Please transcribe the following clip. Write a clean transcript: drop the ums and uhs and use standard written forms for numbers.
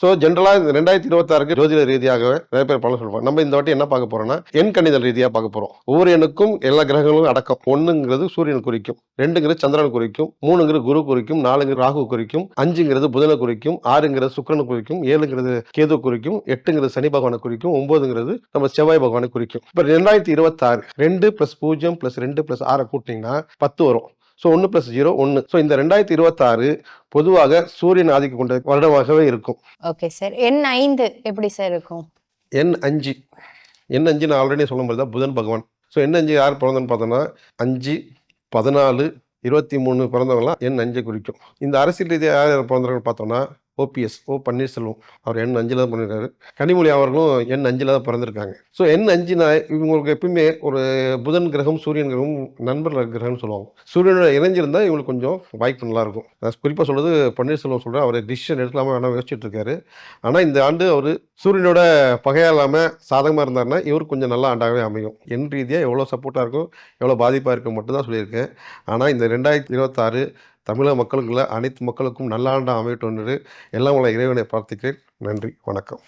So ஜென்ரலா இந்த 2026க்கு ஜோதிட ரீதியாகவே நிறைய பேர் பலன் சொல்லுவாங்க. நம்ம இந்த வாட்டி என்ன பார்க்க போறோம்னா, எண் கணிதல் ரீதியா பார்க்க போறோம். ஒவ்வொரு எண்ணுக்கும் எல்லா கிரகங்களும் அடக்கம். 1ங்கிறது சூரியன் குறிக்கும், 2ங்கிறது சந்திரன் குறிக்கும், 3ங்கிறது குரு குறிக்கும், 4ங்கிறது ராகு குறிக்கும், 5ங்கிறது புதனை குறிக்கும், 6ங்கிறது சுக்கிரனை குறிக்கும், 7ங்கிறது கேது குறிக்கும், 8ங்கிறது சனி பகவானை குறிக்கும், 9ங்கிறது நம்ம செவ்வாய் பகவானை குறிக்கும். இப்ப 2026 2 + 0 + 2 + 6 கூட்டினீங்கன்னா 10 வரும். ஸோ 1 + 0 1. ஸோ இந்த 2026 பொதுவாக சூரியன் ஆதிக்கம் கொண்ட வருடமாகவே இருக்கும். Okay sir. எண் 5 எப்படி சார் இருக்கும்? எண் 5 நான் ஆல்ரெடி சொன்னபோது தான் புதன் பகவான். ஸோ எண் 5 யார் பிறந்தன்னு பார்த்தோம்னா 5, 14, 23 பிறந்தவங்கலாம் எண் 5 குறிக்கும். இந்த அரசியல் ரீதியாக யார் பிறந்தவர்கள் பார்த்தோம்னா ஓபிஎஸ் பன்னீர்செல்வம் அவர் எண் 5 தான் பண்ணியிருக்காரு. கனிமொழி அவர்களும் எண் 5 தான் பிறந்திருக்காங்க. ஸோ எண் 5னா இவங்களுக்கு எப்பயுமே ஒரு புதன் கிரகம் சூரியன் கிரகம் நண்பர்கள் கிரகம்னு சொல்லுவாங்க. சூரியனோட இணைஞ்சிருந்தா இவங்களுக்கு கொஞ்சம் வாய்ப்பு நல்லா இருக்கும். குறிப்பாக சொல்றது பன்னீர்செல்வம் சொல்கிறேன். அவர் டிசிஷன் எடுக்கலாமா வேணாம் யோசிச்சுட்டு இருக்காரு. ஆனால் இந்த ஆண்டு அவர் சூரியனோட பகையா இல்லாமல் சாதகமாக இருந்தாருன்னா இவருக்கு கொஞ்சம் நல்ல ஆண்டாகவே அமையும். எண் ரீதியாக எவ்வளோ சப்போர்ட்டாக இருக்கும் எவ்வளோ பாதிப்பாக இருக்கும் மட்டும் தான் சொல்லியிருக்கேன். ஆனால் இந்த 2026 தமிழக மக்களுக்குள்ள அனைத்து மக்களுக்கும் நல்ல ஆண்டாக அமையட்டும் என்று எல்லாம் உள்ள இறைவனை பிரார்த்திக்கிறேன். நன்றி, வணக்கம்.